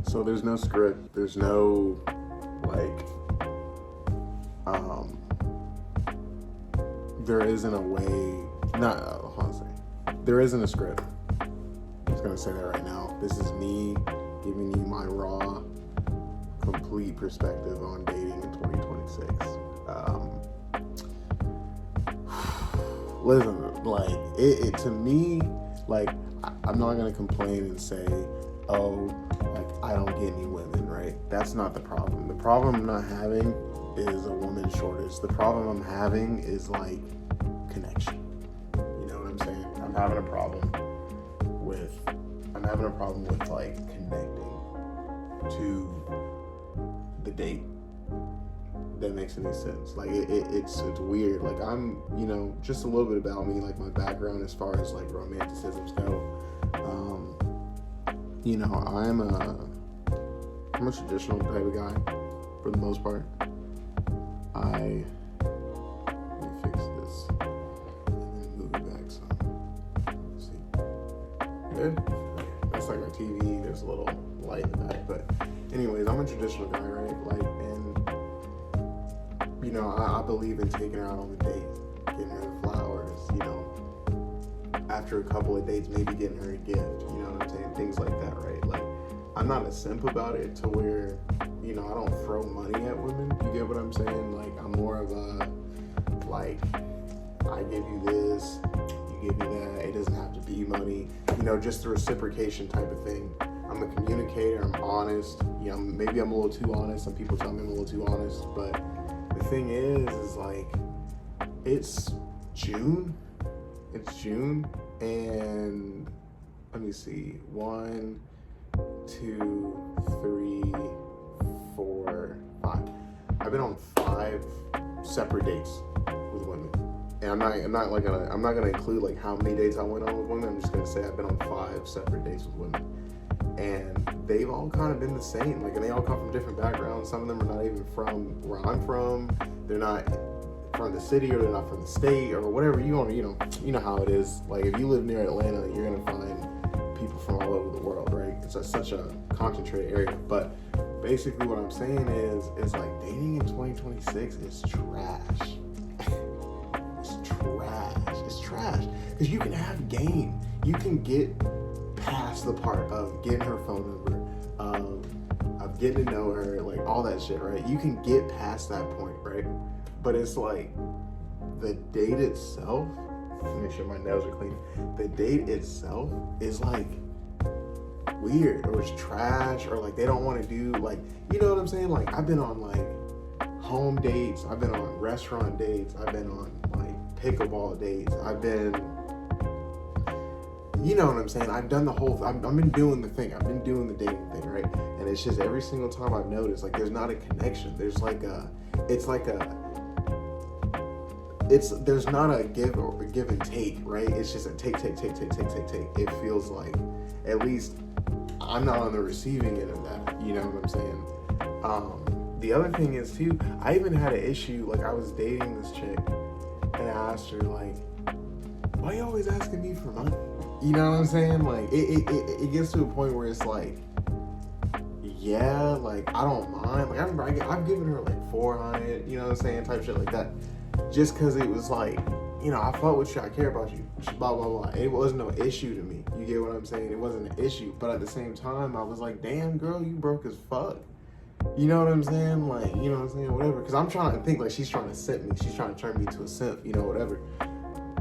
So there's no script. There's no like there isn't a way. Not hold on a second. There isn't a script. I'm just gonna say that right now. This is me giving you my raw, complete perspective on dating in 2026. Listen, like it to me, like I'm not gonna complain and say, oh, like I don't get any women, right? That's not the problem. The problem I'm not having is a woman shortage. The problem I'm having is like connection. You know what I'm saying? I'm having a problem with like connecting to the date. That makes any sense. Like it's weird. Like I'm, just a little bit about me, like my background as far as like romanticisms go. I'm a traditional type of guy for the most part. Let me fix this and then move it back some. Let's see. Good? Okay. That's like our TV. There's a little light in the back. But anyways, I'm a traditional guy, right? Like, and I believe in taking her out on the date, getting her flowers, after a couple of dates, maybe getting her a gift, you know what I'm saying? Things like that, right? Like, I'm not a simp about it to where, I don't throw money at women. You get what I'm saying? Like, I'm more of a, like, I give you this, you give me that. It doesn't have to be money. Just the reciprocation type of thing. I'm a communicator. I'm honest. Maybe I'm a little too honest. Some people tell me I'm a little too honest. But the thing is like, it's June. And let me see. 1, 2, 3, 4, 5. I've been on 5 separate dates with women, and I'm not gonna include like how many dates I went on with women. I'm just gonna say I've been on 5 separate dates with women, and they've all kind of been the same. Like, and they all come from different backgrounds. Some of them are not even from where I'm from. They're not from the city, or they're not from the state, or whatever. You know how it is. Like, if you live near Atlanta, you're gonna find people from all over the world, right? It's such a concentrated area. But basically what I'm saying is like, dating in 2026 is trash. It's trash. Because you can have game. You can get past the part of getting her phone number, of getting to know her, like all that shit, right? You can get past that point, right? But it's like, the date itself, make sure my nails are clean. The date itself is like weird, or it's trash, or like they don't want to do, like, you know what I'm saying? Like, I've been on like home dates, I've been on restaurant dates, I've been on like pickleball dates, I've been, you know what I'm saying? I've done the whole, I've been doing the thing, I've been doing the dating thing, right? And it's just every single time I've noticed, like, there's not a connection. There's like there's not a give and take, right? It's just a take. It feels like, at least I'm not on the receiving end of that. You know what I'm saying? The other thing is too, I even had an issue, like I was dating this chick and I asked her, like, why are you always asking me for money? You know what I'm saying? Like, it gets to a point where it's like, yeah, like, I don't mind. Like, I remember I've given her like 400, you know what I'm saying, type shit like that. Just because it was like, I fuck with you, I care about you, blah, blah, blah. It wasn't no issue to me. You get what I'm saying? It wasn't an issue. But at the same time, I was like, damn, girl, you broke as fuck. You know what I'm saying? Like, you know what I'm saying? Whatever. Because I'm trying to think like she's trying to simp me. She's trying to turn me to a simp, whatever.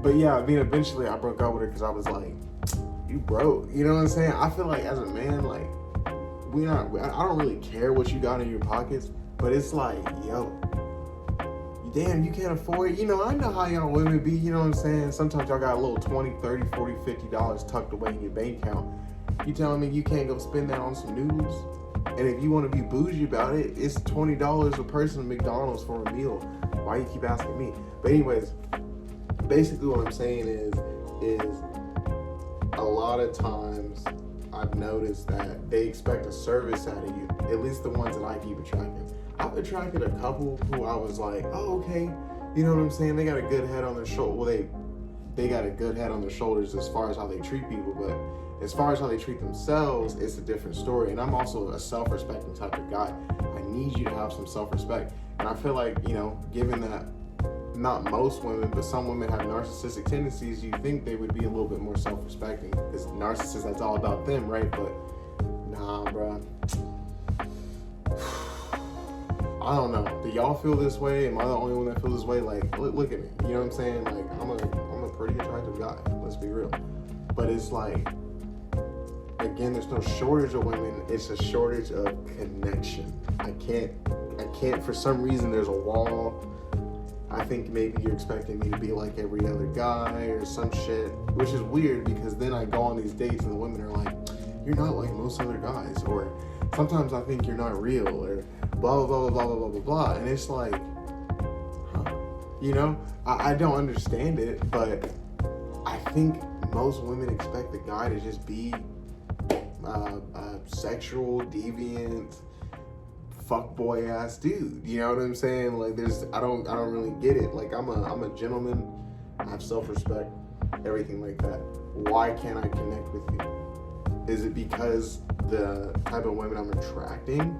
But yeah, eventually I broke up with her because I was like, you broke. You know what I'm saying? I feel like as a man, like, I don't really care what you got in your pockets, but it's like, yo, damn, you can't afford it. I know how y'all women be, you know what I'm saying? Sometimes y'all got a little $20, $30, $40, $50 tucked away in your bank account. You telling me you can't go spend that on some noodles? And if you want to be bougie about it, it's $20 a person at McDonald's for a meal. Why you keep asking me? But anyways, basically what I'm saying is a lot of times I've noticed that they expect a service out of you, at least the ones that I keep attracting. I've attracted a couple who I was like, oh, okay, you know what I'm saying? They got a good head on their shoulder. Well, they got a good head on their shoulders as far as how they treat people, but as far as how they treat themselves, it's a different story. And I'm also a self-respecting type of guy. I need you to have some self-respect. And I feel like, you know, given that not most women, but some women have narcissistic tendencies, you think they would be a little bit more self-respecting, because narcissists, that's all about them, right? But nah, bro. I don't know. Do y'all feel this way? Am I the only one that feels this way? Like, look at me. You know what I'm saying? Like, I'm a pretty attractive guy. Let's be real. But it's like, again, there's no shortage of women. It's a shortage of connection. I can't, for some reason, there's a wall. I think maybe you're expecting me to be like every other guy or some shit, which is weird, because then I go on these dates and the women are like, you're not like most other guys, or sometimes I think you're not real, or blah, blah, blah, blah, blah, blah, blah, blah. And it's like, huh, you know, I don't understand it, but I think most women expect the guy to just be sexual, deviant, fuckboy ass dude. You know what I'm saying? Like, I don't really get it. Like, I'm a gentleman. I have self-respect, everything like that. Why can't I connect with you? Is it because the type of women I'm attracting,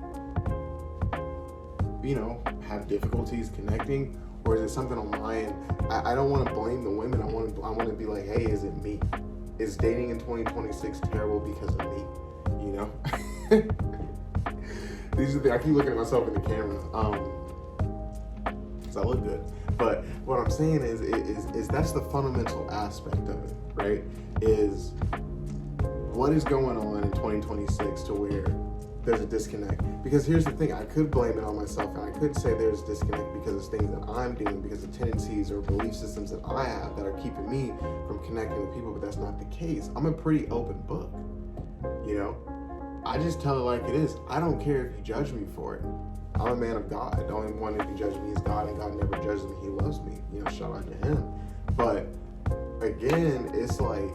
you know, have difficulties connecting, or is it something on my end? I don't want to blame the women. I want to be like, hey, is it me? Is dating in 2026 terrible because of me? You know? These are I keep looking at myself in the camera, because I look good. But what I'm saying is that's the fundamental aspect of it, right? Is what is going on in 2026 to where there's a disconnect? Because here's the thing, I could blame it on myself, and I could say there's a disconnect because of things that I'm doing, because of tendencies or belief systems that I have that are keeping me from connecting with people, but that's not the case. I'm a pretty open book, you know? I just tell it like it is. I don't care if you judge me for it. I'm a man of God. The only one that can judge me is God, and God never judges me. He loves me. You know, shout out to him. But again, it's like,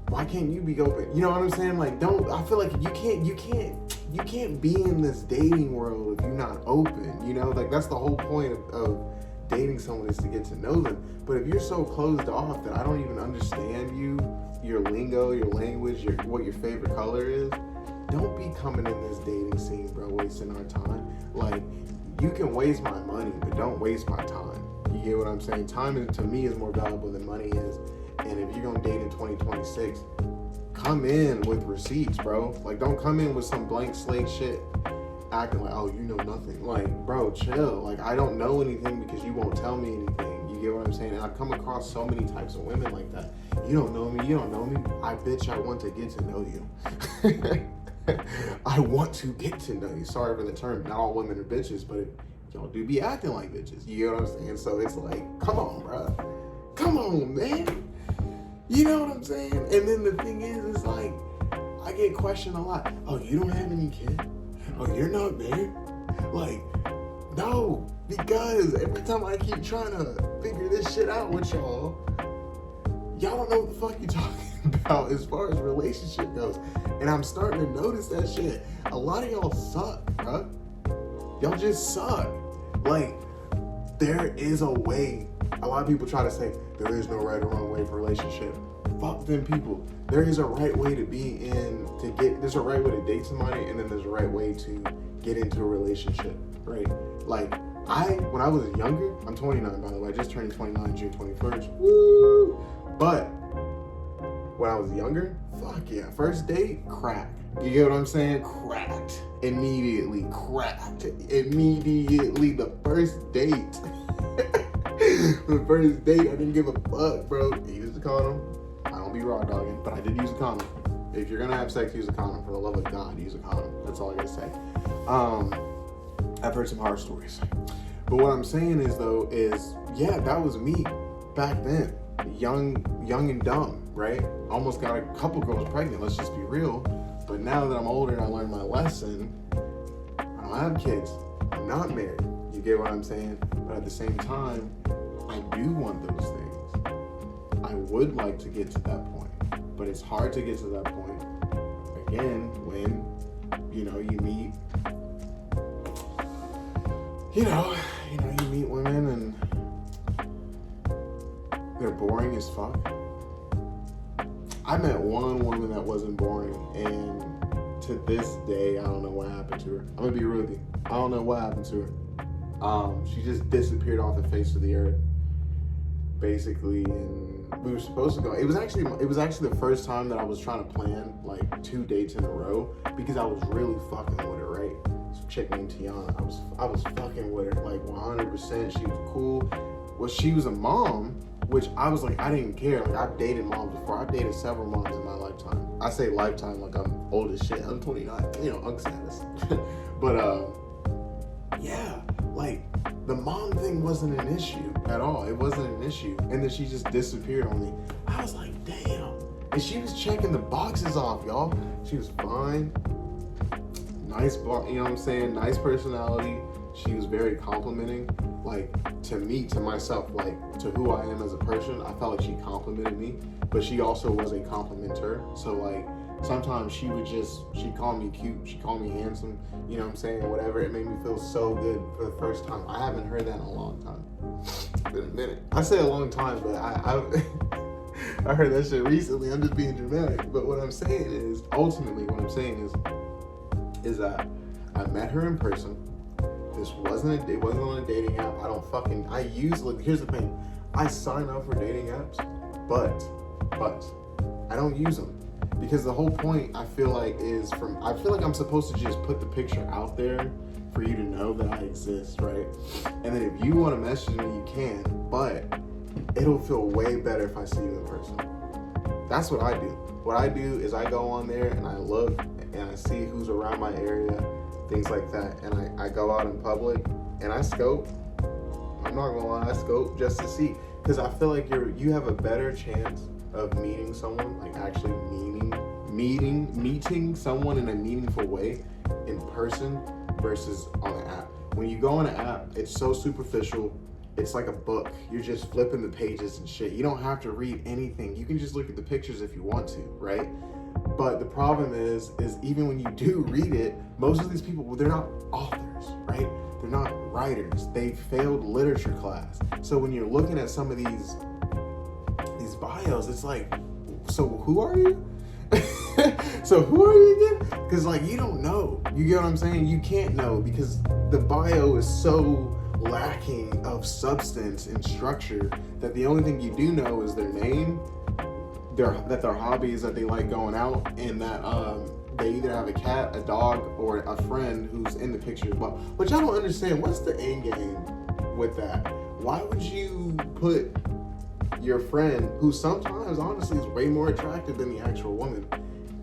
why can't you be open? You know what I'm saying? Like, I feel like you can't be in this dating world if you're not open. You know, like, that's the whole point of dating someone, is to get to know them. But if you're so closed off that I don't even understand you, your lingo, your language, what your favorite color is, don't be coming in this dating scene, bro, wasting our time. Like, you can waste my money, but don't waste my time. You get what I'm saying? Time, to me, is more valuable than money is. And if you're gonna date in 2026, come in with receipts, bro. Like, don't come in with some blank slate shit, acting like, oh, you know nothing. Like, bro, chill. Like, I don't know anything because you won't tell me anything. You get what I'm saying? And I've come across so many types of women like that. You don't know me. I want to get to know you. I want to get to know you. Sorry for the term. Not all women are bitches, but y'all do be acting like bitches. You get what I'm saying? So it's like, come on, bro. Come on, man. You know what I'm saying? And then the thing is, it's like, I get questioned a lot. Oh, you don't have any kids? Oh, you're not married? Like, no, because every time I keep trying to figure this shit out with y'all don't know what the fuck you're talking about as far as relationship goes. And I'm starting to notice that shit. A lot of y'all suck, bro. Y'all just suck. Like, there is a way. A lot of people try to say, there is no right or wrong way for a relationship. Fuck them people. There is a right way to be in, there's a right way to date somebody, and then there's a right way to get into a relationship, right? Like, when I was younger, I'm 29, by the way, I just turned 29 June 21st. Woo! But when I was younger, fuck yeah, first date, crack. You get what I'm saying? Cracked. Immediately, the first date. The first date, I didn't give a fuck, bro. Use a condom. I don't be raw dogging, but I did use a condom. If you're gonna have sex, use a condom. For the love of God, use a condom. That's all I gotta say. I've heard some horror stories. But what I'm saying is, though, yeah, that was me back then. Young and dumb, right? Almost got a couple girls pregnant, let's just be real. But now that I'm older and I learned my lesson, I don't have kids. I'm not married. You get what I'm saying? But at the same time, I do want those things. I would like to get to that point. But it's hard to get to that point. Again, when, you meet, you meet women and boring as fuck. I met one woman that wasn't boring, and to this day, I don't know what happened to her. I'm gonna be real with you. I don't know what happened to her. She just disappeared off the face of the earth, basically. And we were supposed to go. It was actually the first time that I was trying to plan like 2 dates in a row because I was really fucking with her, right? Some chick named Tiana. I was fucking with her like 100%. She was cool. Well, she was a mom, which I was like, I didn't care. Like, I've dated moms before. I've dated several moms in my lifetime. I say lifetime like I'm old as shit. I'm 29, unk status. But, yeah, like, the mom thing wasn't an issue at all. It wasn't an issue. And then she just disappeared on me. I was like, damn. And she was checking the boxes off, y'all. She was fine. Nice, you know what I'm saying? Nice personality. She was very complimenting. Like, to me, to myself, like, to who I am as a person, I felt like she complimented me, but she also was a complimenter. So, like, sometimes she'd call me cute, she'd call me handsome, you know what I'm saying, whatever. It made me feel so good for the first time. I haven't heard that in a long time. It's been a minute. I say a long time, but I heard that shit recently. I'm just being dramatic. But what I'm saying is, ultimately, is that I met her in person. It wasn't on a dating app. Here's the thing. I sign up for dating apps, but I don't use them. Because the whole point, I feel like I'm supposed to just put the picture out there for you to know that I exist, right? And then if you want to message me, you can, but it'll feel way better if I see you in person. That's what I do. What I do is I go on there and I look and I see who's around my area, things like that, and I go out in public and I scope. I'm not gonna lie, I scope just to see, because I feel like you have a better chance of meeting someone, like actually meeting someone in a meaningful way in person versus on an app. When you go on an app, it's so superficial. It's like a book. You're just flipping the pages and shit. You don't have to read anything. You can just look at the pictures if you want to, right? But the problem is even when you do read it, most of these people, they're not authors, right? They're not writers. They failed literature class. So when you're looking at some of these bios, it's like, so who are you? So who are you again? Because like, you don't know. You get what I'm saying? You can't know because the bio is so lacking of substance and structure that the only thing you do know is their name, that their hobby is that they like going out, and that they either have a cat, a dog, or a friend who's in the picture as well. Which I don't understand. What's the end game with that? Why would you put your friend, who sometimes honestly is way more attractive than the actual woman,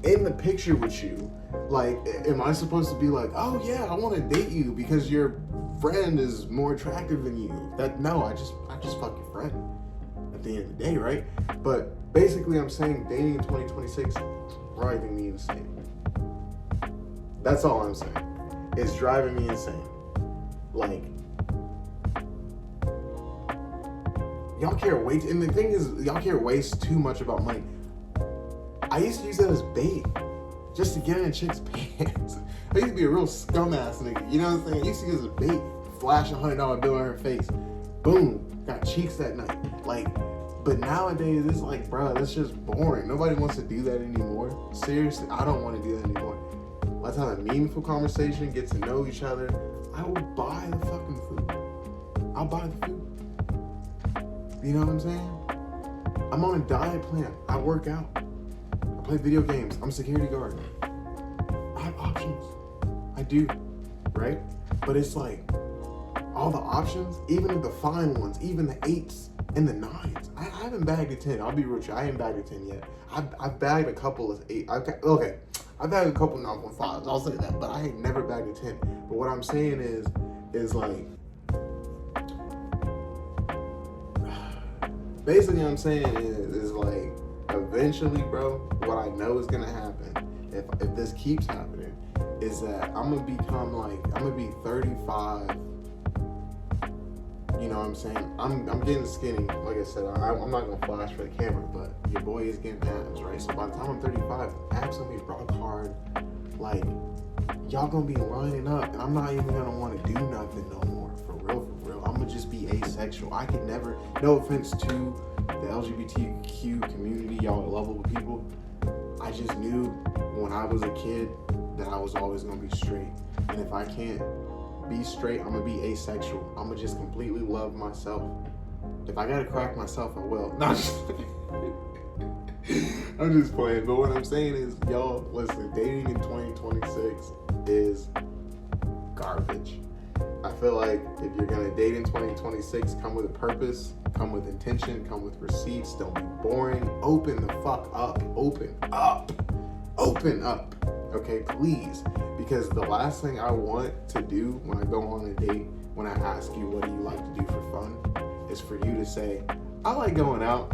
in the picture with you? Like, am I supposed to be like, oh yeah, I want to date you because your friend is more attractive than you? No, I just fuck your friend at the end of the day, right? But basically I'm saying dating in 2026 is driving me insane. That's all I'm saying. It's driving me insane. Like, y'all care and the thing is, y'all care way too much about money. I used to use that as bait, just to get in a chick's pants. I used to be a real scum-ass nigga, you know what I'm saying? I used to use it as bait, flash $100 bill in her face, boom, got cheeks that night. Like, but nowadays, it's like, bro, that's just boring. Nobody wants to do that anymore. Seriously, I don't want to do that anymore. Let's have a meaningful conversation, get to know each other. I will buy the fucking food. I'll buy the food. You know what I'm saying? I'm on a diet plan. I work out. I play video games. I'm a security guard. I have options. I do, right? But it's like, all the options, even the fine ones, even the 8s and the 9s. I haven't bagged a 10. I'll be real with you. I ain't bagged a 10 yet. I've bagged a couple of 8. I've bagged a couple of 9.5s. I'll say that. But I ain't never bagged a 10. But what I'm saying is like, basically what I'm saying is like, eventually, bro, what I know is gonna happen, if this keeps happening, is that I'm gonna be 35. You know what I'm saying? I'm getting skinny. Like I said, I'm not gonna flash for the camera, but your boy is getting abs, right? So by the time I'm 35, abs gonna be rock hard. Like, y'all gonna be lining up, and I'm not even gonna want to do nothing no more. For real. I'm gonna just be asexual. I could never, no offense to the LGBTQ community, y'all are lovable people. I just knew when I was a kid that I was always gonna be straight. And if I can't be straight, I'm gonna be asexual. I'm gonna just completely love myself. If I gotta crack myself, I will. No, I'm just playing. But what I'm saying is, y'all, listen, dating in 2026 is garbage. I feel like if you're gonna date in 2026, come with a purpose, come with intention, come with receipts. Don't be boring. Open the fuck up. Open up. Open up. Okay, please. Because the last thing I want to do when I go on a date, when I ask you what do you like to do for fun, is for you to say, I like going out